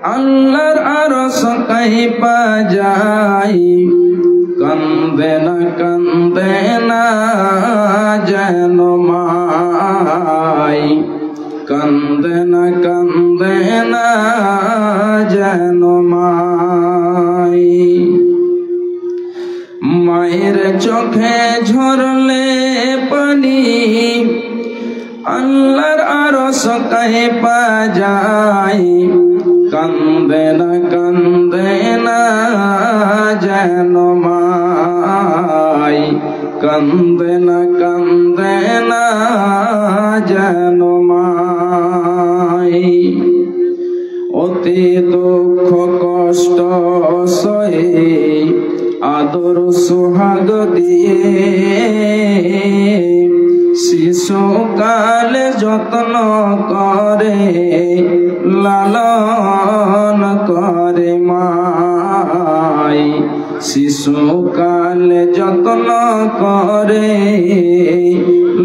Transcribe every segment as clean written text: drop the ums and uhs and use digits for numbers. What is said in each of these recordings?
আল্লাহর আরশ কাঁইপা যায় কান্দে না যেন মাই কান্দে না যেন মাই মায়ের চোখে ঝরলে পানি আল্লাহর আরশ কাঁইপা যায় কান্দে না যেন মাই কান্দে না যেন মাই অতি দুঃখ কষ্ট সয়ে আদর সোহাগ দিয়ে শিশুকালে যত্ন করে লালন করে মাই শিশুকালে যত্ন করে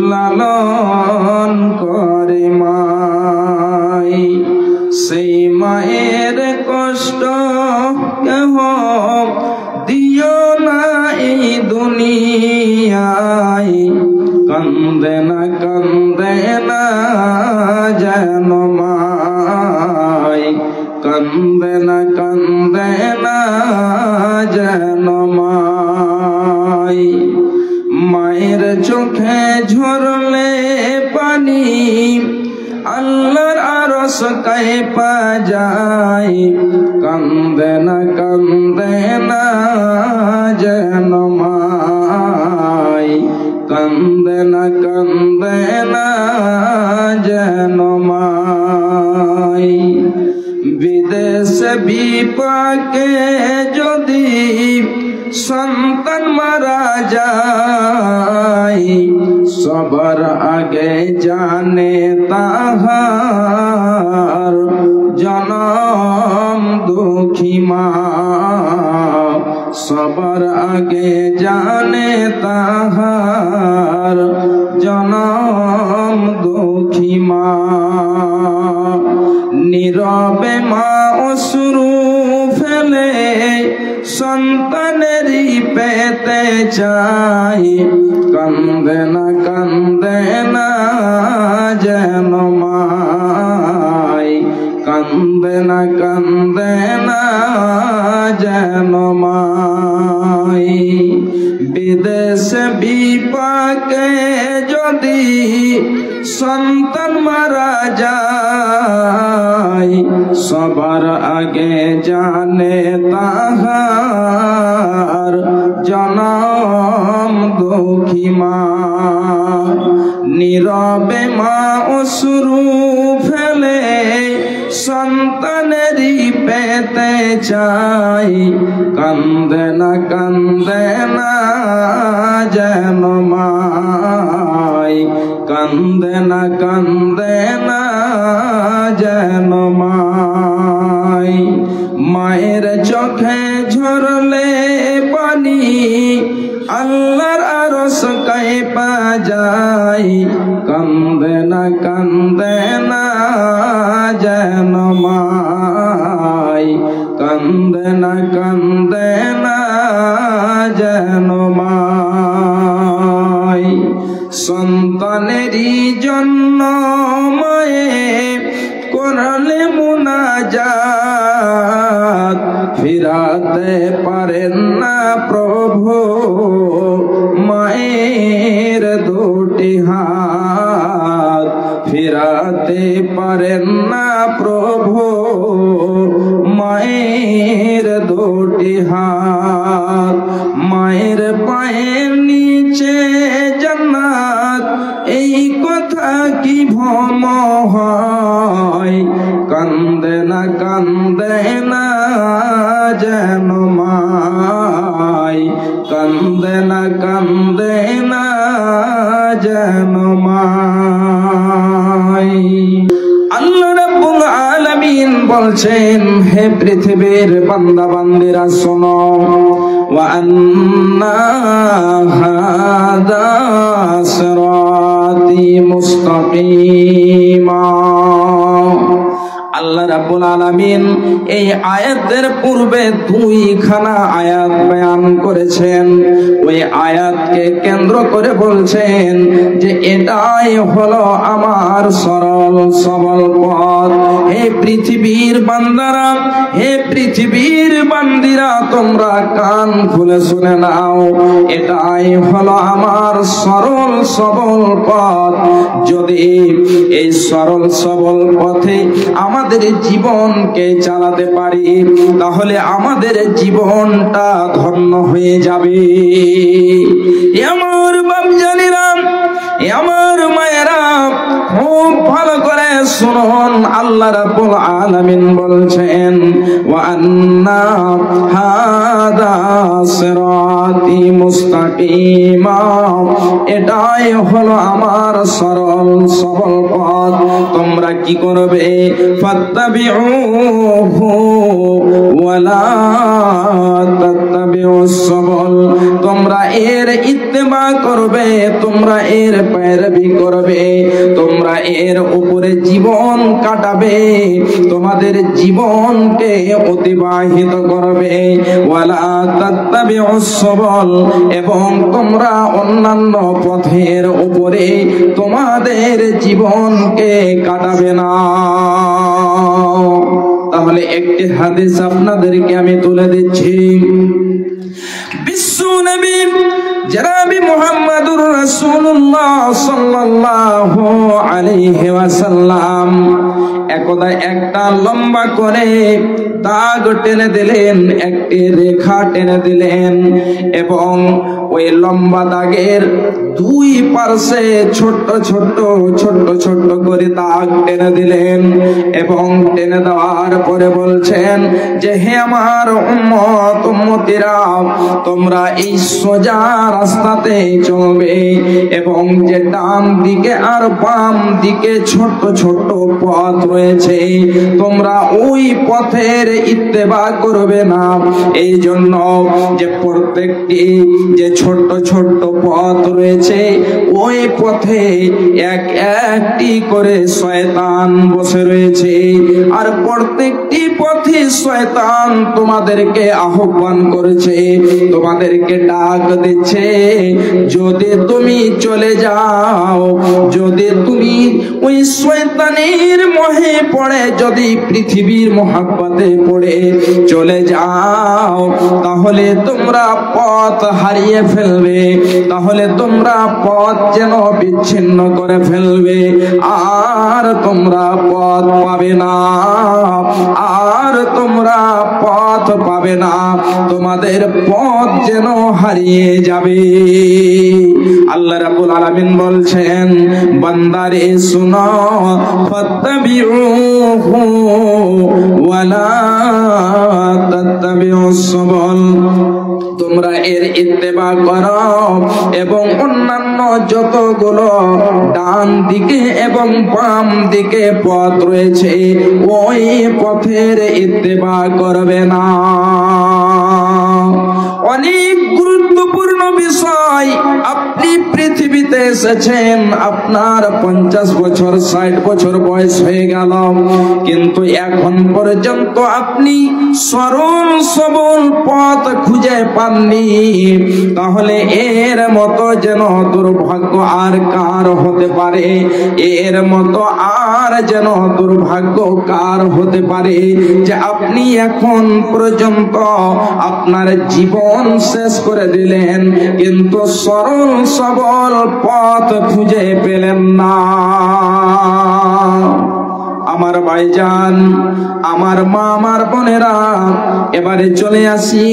লালন করে মাই সেই মায়ের কষ্ট কেহ দিও না এই দুনিয়ায় কান্দে না যেন মাই কান্দে না যেন মাই মায়ের চোখে ঝরলে পানি আল্লাহর আরশ কাঁইপা যায় কান্দে না যেন মাই কান্দে না যেন মাই বিদেশে বিপাকে যদি সন্তান মারা যায় সবার আগে জানে তাহার জনম দুঃখী মা সবার আগে জানে তাহার জনম দুঃখী মা নীরবে মা অশ্রু ফেলে সন্তানেরই পেতে চাই কান্দে না যেন মাই কান্দে না যেন মাই বিদেশে বিপাকে যদি সন্তান মারা যায় সবার আগে জানে তাহার জনম দুঃখী মা নীরবে মা অশ্রু ফেলে সন্তানেরই পেতে চাই কান্দে না যেন মাই কান্দে না যেন মাই মায়ের চোখে ঝরলে পানি আল্লাহর আরশ কাঁইপা যায় কান্দে না যেন মাই কান্দে না যেন মাই সন্তানেরই জন্য মায়ে করলে মুনাজাত ফিরাতে পারেন না প্রভু মায়ের দুটি হাত ফিরাতে পারেন না প্রভু মায়ের দুটি হাত মায়ের পায়ের নিচে জান্নাত এই কথা কি ভ্রম হয় কান্দে না যেন মাই কান্দে না যেন মাই আল্লাহ রাব্বুল আলামিন বলছেন হে পৃথিবীর বান্দা বান্দিরা শোনো ওয়া আন্না হাদা সিরাতি মুস্তাকিমা আল্লাহ রাব্বুল আলামিন এই আয়াতের পূর্বে দুইখানা আয়াত বয়ান করেছেন। ওই আয়াতকে কেন্দ্র করে বলছেন যে এটাই হলো আমার সরল সবল পথ। হে পৃথিবীর বান্দারা, হে পৃথিবীর বান্দিরা, তোমরা কান খুলে শুনে নাও, এটাই হলো আমার সরল সবল পথ। যদি এই সরল সবল পথে আমাদের জীবনকে চালাতে পারি, তাহলে আমাদের জীবনটা ধন্য হয়ে যাবে। আমার বাপজানেরা, আমার মায়েরা, খুব ভালো করে শুনুন। আল্লাহ রাব্বুল আলামিন বলছেন ওয়া আন্না হাদা সিরাতি মুস্তাকিমা, এটাই হলো আমার সরল সবল পথ। তোমরা কি করবে? ফাত্তাবিউহু ওয়ালা তাত্তাবিউস সাবল, তোমরা এর ইত্তেবা করবে, তোমরা এর पैरवी করবে, তোমরা এর উপরে জীবন কাটাবে, তোমাদের জীবনকে অতিবাহিত করবে। ওয়ালা তাত্তাবিউস সাবল, এবং তোমরা অন্যান্য পথের উপরে তোমাদের জীবনকে কাটাবে না। তাহলে একটি হাদিস আপনাদেরকে আমি তুলে দিচ্ছি। বিশ্ব নবী জনাবি মুহাম্মদুর রাসূলুল্লাহ সাল্লাল্লাহু আলাইহি ওয়াসাল্লাম একদা একটা লম্বা করে দাগ টেনে দিলেন, একটি রেখা টেনে দিলেন, এবং ওই লম্বা দাগের দুই পাশে ছোট্ট ছোট্ট ছোট্ট ছোট্ট করে দাগ টেনে দিলেন। এবং টেনে দেওয়ার পরে বলছেন যে হে আমার উম্মত উম্মতিরা, তোমরা এই সোজা রাস্তাতে চলবে, এবং যে ডান দিকে আর বাম দিকে ছোট্ট ছোট্ট পথ রয়েছে, তোমরা ওই পথের ইত্তেবা করবে না। এই জন্য যে প্রত্যেকটি যে ছোট্ট ছোট্ট পথ রয়েছে, ওই পথে এক একটি করে শয়তান বসে রয়েছে, আর প্রত্যেকটি পথে শয়তান তোমাদেরকে আহ্বান করেছে, তোমাদেরকে ডাক দিচ্ছে। যদি তুমি চলে যাও, যদি তুমি ওই শয়তানের মোহে পড়ে, যদি পৃথিবীর মোহাব্বতে পড়ে চলে যাও, তাহলে তোমরা পথ হারিয়ে ফেলবে, তাহলে তোমরা পথ যেন বিচ্ছিন্ন করে ফেলবে, আর তোমরা পথ পাবে না, আর তোমরা পথ পাবে না, তোমাদের পথ যেন হারিয়ে যাবে। আল্লাহ রাব্বুল আলামিন বলছেন বান্দারে শুনো, ফাত্তাবিউহু ওয়ালা তাত্তাবিউস সাবল, তোমরা এর ইত্তেবা করো, এবং অন্যান্য যতগুলো ডান দিকে এবং বাম দিকে পথ রয়েছে, ওই পথের ইত্তেবা করবে না। অনেক গুরুত্বপূর্ণ বিষয়। আপনি পৃথিবীতে এসেছেন, আপনার 50 বছর 60 বছর বয়স হয়ে গেল, কিন্তু এখন পর্যন্ত আপনি সরল সবল পথ খুঁজে পাননি। তাহলে এর মতো যেন দুর্ভাগ্য আর কার হতে পারে, এর মতো আর যেন দুর্ভাগ্য কার হতে পারে যে আপনি এখন পর্যন্ত আপনার জীবন শেষ করে দিলেন, কিন্তু সরল সবল পথ খুঁজে পেলেন না। আমার ভাইজান, আমার মা, আমার বোনেরা, এবারে চলে আসি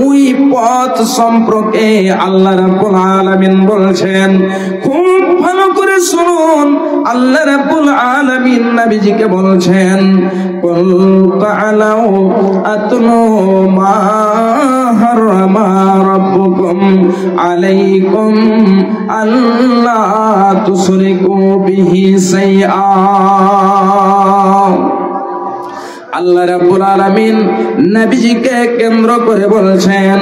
ওই পথ সম্পর্কে। আল্লাহ রাব্বুল আলামিন বলছেন, খুব ভালো করে শুনুন। আল্লাহ রাব্বুল আলামিন নবীজিকে বলছেন, কুল তাআলাউ আতলু মা হারামা রাব্বুকুম আলাইকুম আল্লা তুশরিকু বিহি শাইআ। আল্লাহ রাব্বুল আলামিন নবীজিকে কেন্দ্র করে বলছেন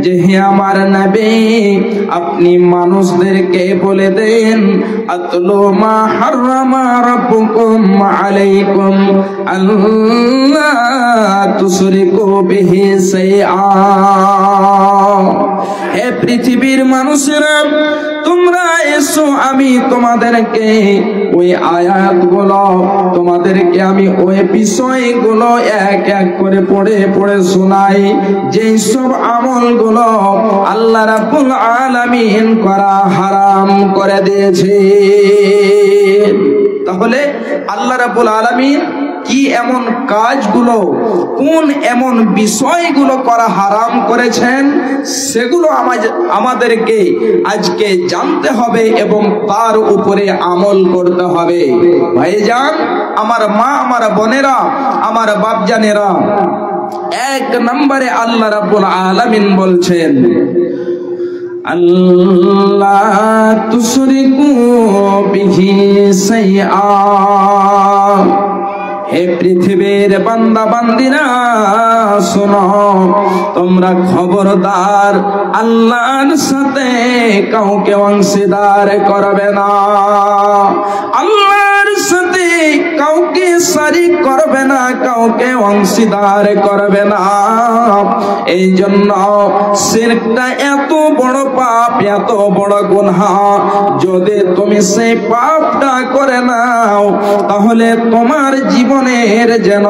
যে হে আমার নবী, আপনি মানুষদেরকে বলে দেন আতলু মা হারামা রাব্বুকুম আলাইকুম আল্লা তুশরিকু বিহি শাইআ। হে পৃথিবীর মানুষেরা, তোমরা এসো, আমি তোমাদেরকে ওই আয়াতগুলো, তোমাদেরকে আমি ওই বিষয়গুলো এক এক করে পড়ে পড়ে শোনাই, যেই সব আমলগুলো আল্লাহ রাব্বুল আলামিন করা হারাম করে দিয়েছে। তাহলে আল্লাহ রাব্বুল আলামিন কি এমন কাজগুলো, কোন এমন বিষয়গুলো করা হারাম করেছেন, সেগুলো আমাদেরকে আজকে জানতে হবে এবং তার উপরে আমল করতে হবে। ভাইজান, আমার মা, আমার বোনেরা, আমার বাপজানেরা, এক নম্বরে আল্লাহ রাব্বুল আলামিন বলছেন আল্লাহ তুশরিকু বিহি শাইআ। হে পৃথিবীর বান্দা বান্দিরা শোনো, তোমরা খবরদার আল্লাহর সাথে কাউকে অংশীদার করবে না, আল্লাহর সাথে কাউকে শরীক করবে না, কাউকে অংশীদার করবে না। এই জন্য শিরকটা এত বড় পাপ, এত বড় গুনাহ, যদি তুমি সেই পাপটা করে নাও তাহলে তোমার জীবনের যেন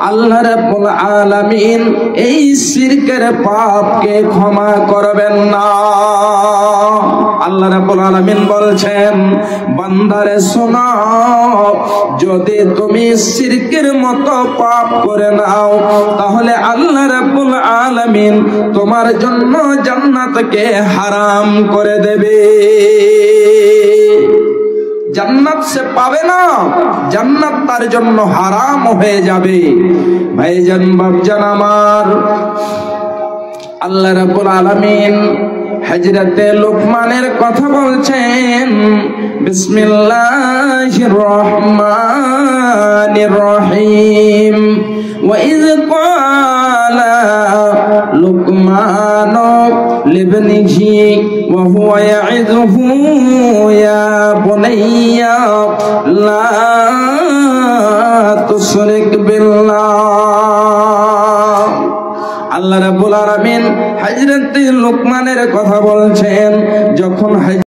আল্লাহ রাব্বুল আলামিন এই শিরকের পাপকে ক্ষমা করবেন না। আল্লাহ রাব্বুল আলামিন বলছেন বান্দারে শোনো, যদি তুমি শিরকের মতো পাপ করে নাও তাহলে আল্লাহ রাব্বুল আলামিন তোমার জন্য জান্নাতকে হারাম করে দেবে। জান্নাত সে পাবে না, জান্নাত তার জন্য হারাম হয়ে যাবে। ভাইজান, বাপজান আমার, আল্লাহ রাব্বুল আলামিন হযরতে লুকমানের কথা বলছেন, বিসমিল্লাহির রহমানির রহিম। وإذ قال لقمان لابنه وهو يعظه يا بني لا تشرك بالله। আল্লাহ রাব্বুল আলামিন হযরত লুকমানের কথা বলছেন, যখন